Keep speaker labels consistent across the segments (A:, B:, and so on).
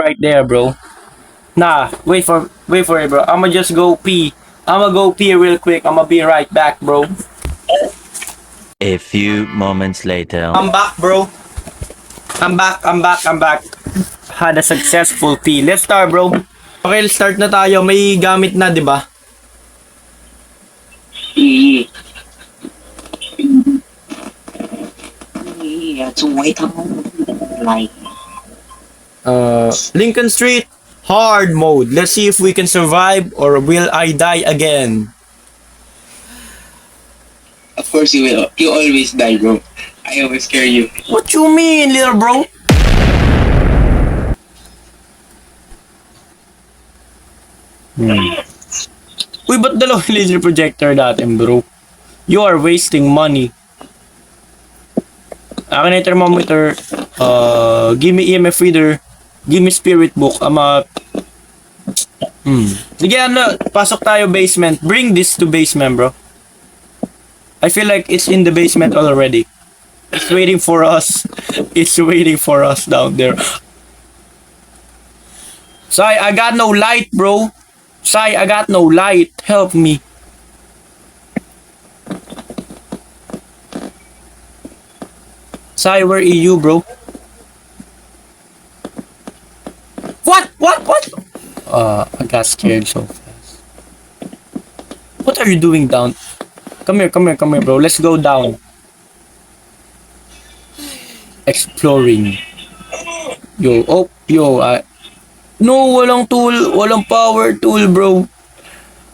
A: right there, bro. Nah, wait for it, bro. I'ma just go pee. I'ma go pee real quick. I'ma be right back, bro.
B: A few moments later.
A: I'm back, bro. I'm back. Had a successful pee. Let's start, bro. Okay, let's start na tayo. May gamit na, di ba? Lincoln Street, hard mode. Let's see if we can survive or will I die again.
C: Of course you will. You always die, bro. I always scare you.
A: What you mean, little bro? Uy, ba't dalawang laser projector natin, bro? You are wasting money. Akin na yung thermometer. Give me EMF reader. Give me spirit book. Sige, pasok tayo basement. Bring this to basement, bro. I feel like it's in the basement already. It's waiting for us. It's waiting for us down there. Sai, I got no light, bro. Sai, I got no light. Help me. Sai, where are you, bro? What? I got scared so fast. What are you doing down? Come here, bro. Let's go down. Exploring. Yo, no, walang tool, walang power tool, bro.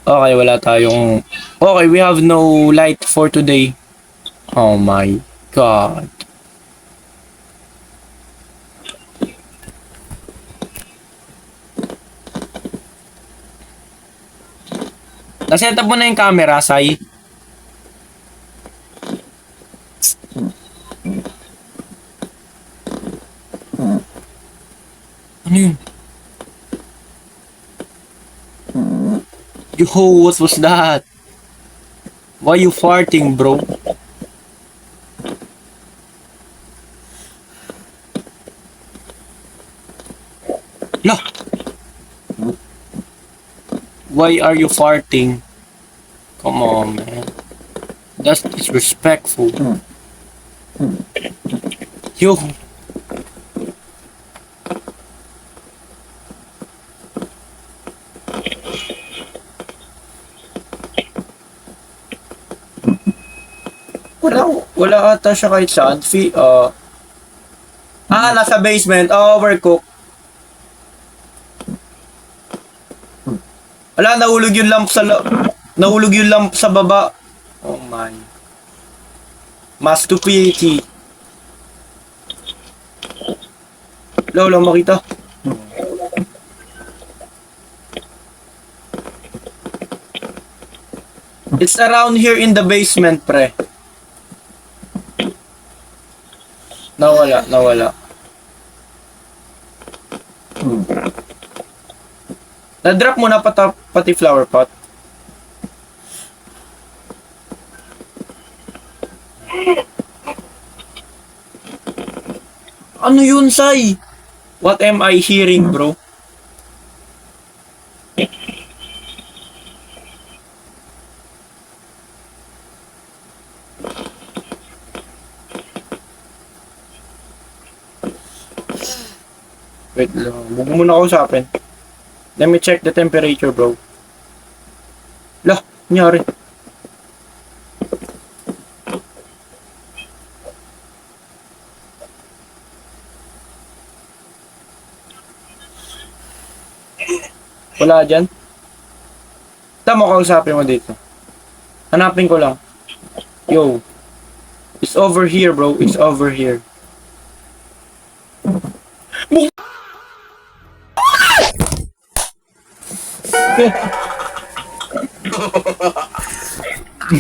A: Okay, wala tayong... Okay, we have no light for today. Oh my God. Naset up mo na yung camera, Sai. Ano yun? Yo, what was that? Why you farting, bro? No. Why are you farting? Come on, man. That's disrespectful. Yo. Wala ata siya kahit saan. Nasa basement. Overcook. Wala, nahulog yung lamp sa baba. Oh my. Stupidity. Wala makita. It's around here in the basement, pre. Nawala. Na-drop mo na pati flower pot. Ano yun, Sai? What am I hearing, bro? Wait lang. Huwag mo muna kausapin. Let me check the temperature, bro. Lah, nangyari. Wala dyan. Tama, kausapin mo dito. Hanapin ko lang. Yo. It's over here, bro. It's over here.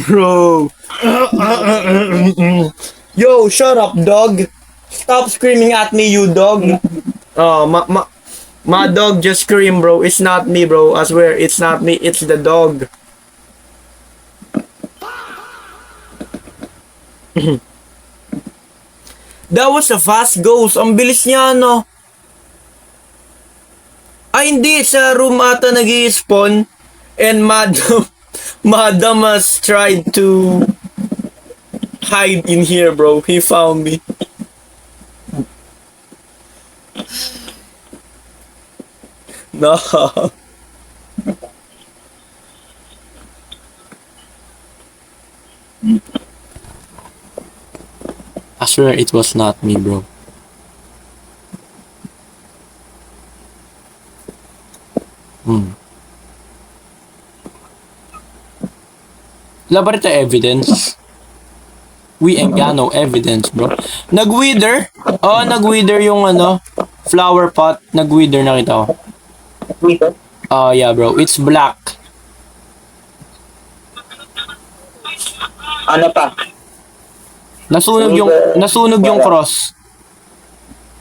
A: Bro. Yo, shut up, dog. Stop screaming at me, you dog. My dog just screamed, bro. It's not me, bro. I swear, it's not me. It's the dog. That was a fast ghost. Ang bilis niya, no? Ay, hindi. Sa room ata nag-i-spawn. And Madam, Madam has tried to hide in here, bro. He found me. No. I swear it was not me, bro. Laboratory evidence. We ain't got no evidence, bro. Nag-wither? Oo, nag-wither yung ano, flower pot. Nag-wither, nakita ko.
D: Dito.
A: Oh, yeah, bro. It's black.
D: Ano pa?
A: Nasunog yung cross.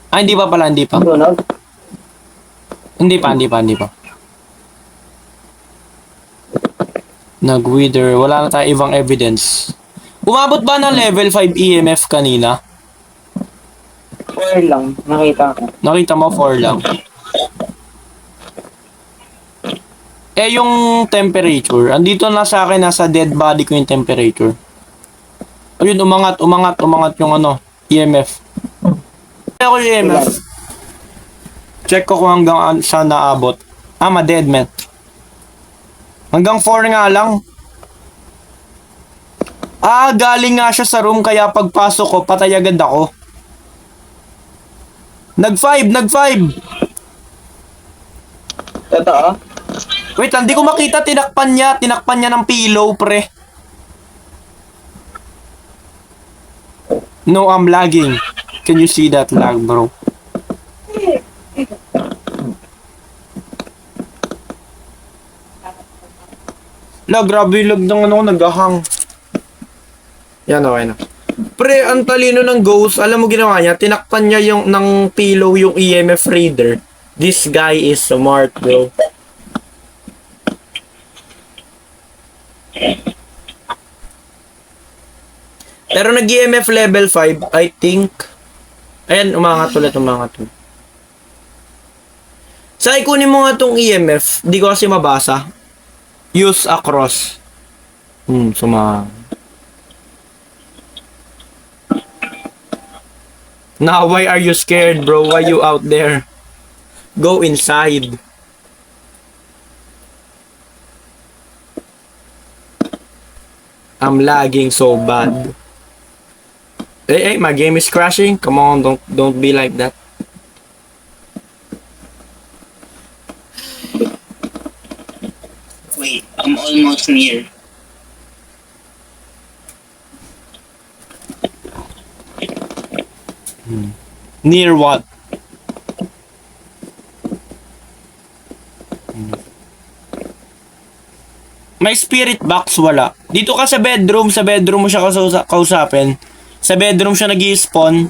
A: Ah, hindi pa pala, hindi pa.
D: Sunog?
A: Hindi pa. Nag-wither. Wala na tayo ibang evidence. Umabot ba ng level 5 EMF kanina?
D: 4 lang. Nakita ko.
A: Nakita mo, 4 lang. Eh, yung temperature. Andito na sa akin, nasa dead body ko yung temperature. Ayun, umangat yung ano, EMF. Check ko yung EMF. Check ko kung hanggang saan naabot. Ah, ma-dead man. Hanggang 4 nga lang. Ah, galing nga siya sa room kaya pagpasok ko, patay agad ako. Nag-5.
D: Totoo?
A: Wait, hindi ko makita, tinakpan niya ng pillow, pre. No, I'm lagging. Can you see that lag, bro? Grabe yung lag ng ano, naghahang. Yan, okay na. Pre, ang talino ng ghost, alam mo ginawa niya, tinakpan niya yung ng pillow yung EMF reader. This guy is smart, bro. Pero nag-EMF level 5, I think. Ayan, umangat ulit. Say, kunin mo nga tong EMF. Di ko kasi mabasa. Use across. Now, why are you scared, bro? Why you out there? Go inside. I'm lagging so bad. Hey, my game is crashing. Come on, don't be like that.
C: Wait, I'm almost near.
A: Near what? May spirit box, wala. Dito ka sa bedroom mo siya kausapin. Sa bedroom siya nag-i-spawn.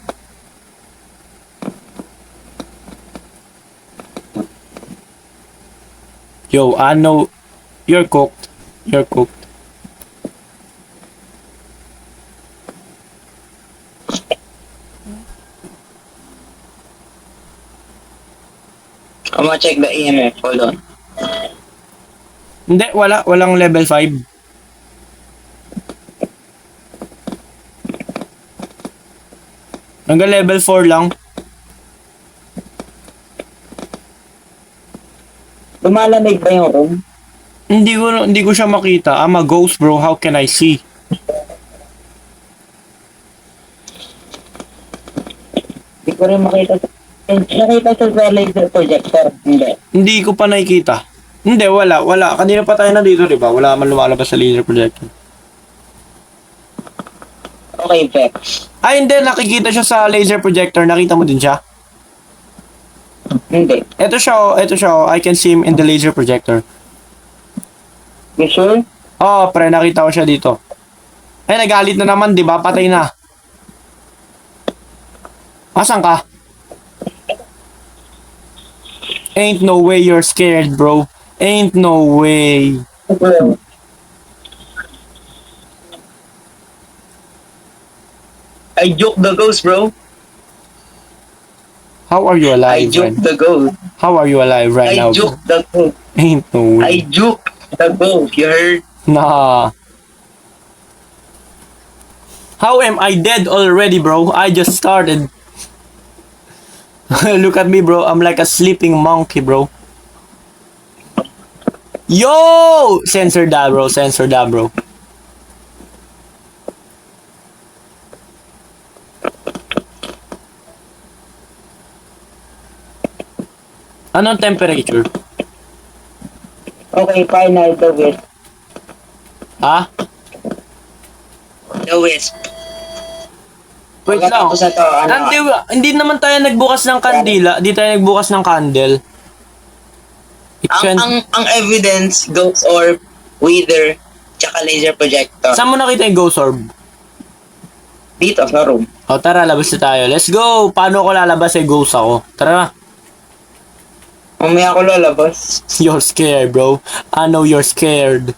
A: Yo, I know you're cooked.
C: I'm gonna check the EMF. Hold on.
A: Hindi, walang level 5. Hanggang level 4 lang.
D: Lumalamig ba yung room?
A: Hindi ko siya makita. I'm a ghost, bro. How can I see?
D: Hindi ko rin makita. Nakita sa laser projector.
A: Hindi ko pa nakikita. Hindi, wala. Kanina pa tayo na dito, di ba? Wala man lumalabas sa laser projector.
D: Okay, Vex.
A: Ay, hindi. Nakikita siya sa laser projector. Nakita mo din siya?
D: Hindi.
A: Ito siya, oh. I can see him in the laser projector.
D: You sure?
A: Oh, pre, nakita ko siya dito. Ay, nagalit na naman, di ba? Patay na. Asan ka? Ain't no way you're scared, bro. Ain't no way.
C: I juked the ghost, bro.
A: How are you
C: I
A: alive,
C: juked
A: man?
C: the ghost.
A: How are you alive right now,
C: I
A: bro?
C: juke the ghost.
A: Ain't no way.
C: I juke the ghost. You heard?
A: Nah. How am I dead already, bro? I just started. Look at me, bro. I'm like a sleeping monkey, bro. Yo! Censor that, bro. Censor that, bro. Anong temperature?
D: Okay, final the west.
A: Ha?
C: The wisp.
A: Wait lang.
D: Pagkatapos na to, ano,
A: Hindi naman tayo nagbukas ng kandila. Hindi tayo nagbukas ng candle.
C: Ang evidence, ghost orb, wither, tsaka laser projector.
A: Saan mo nakita yung ghost orb?
C: Dito sa room.
A: O tara, labas na tayo. Let's go! Paano ko lalabas ay ghost ako? Tara na.
C: Mamaya ako lalabas.
A: You're scared, bro. I know you're scared.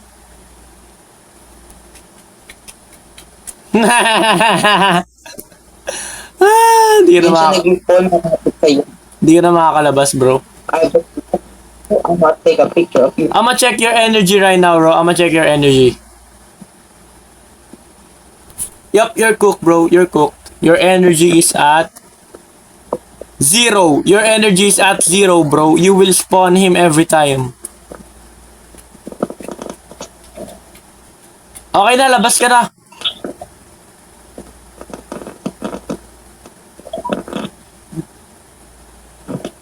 A: Di ka na,
C: Minsan nag-phone nakapit sa'yo.
A: di ka na makakalabas, bro.
C: I'm gonna take a picture of you.
A: I'ma check your energy right now, bro. I'ma check your energy. Yup, you're cooked, bro. You're cooked. Your energy is at 0. Your energy is at 0, bro. You will spawn him every time. Okay na, labas ka na.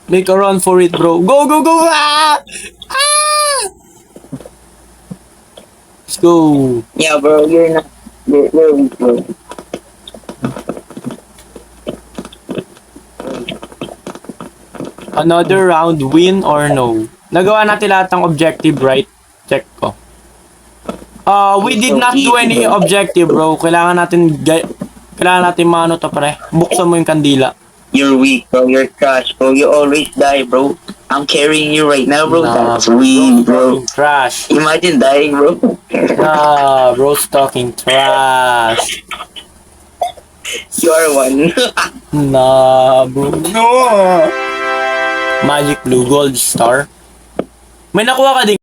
A: Make a run for it, bro. Go, go, go! Ah! Ah! Let's go.
C: Yeah, bro, you're not. You're weak, bro.
A: Another round, win or no? Nagawa natin lahat ng objective, right? Check ko. We did not do any objective, bro. Kailangan natin maano to, pre. Buksan mo yung kandila.
C: You're weak, bro. You're trash, bro. You always die, bro. I'm carrying you right now, bro.
A: Nah,
C: That's weak, bro.
A: Talking trash.
C: Imagine dying, bro.
A: Nah, bro's talking trash.
C: You are one.
A: Nah, bro. No! Magic blue gold star. May nakuha ka din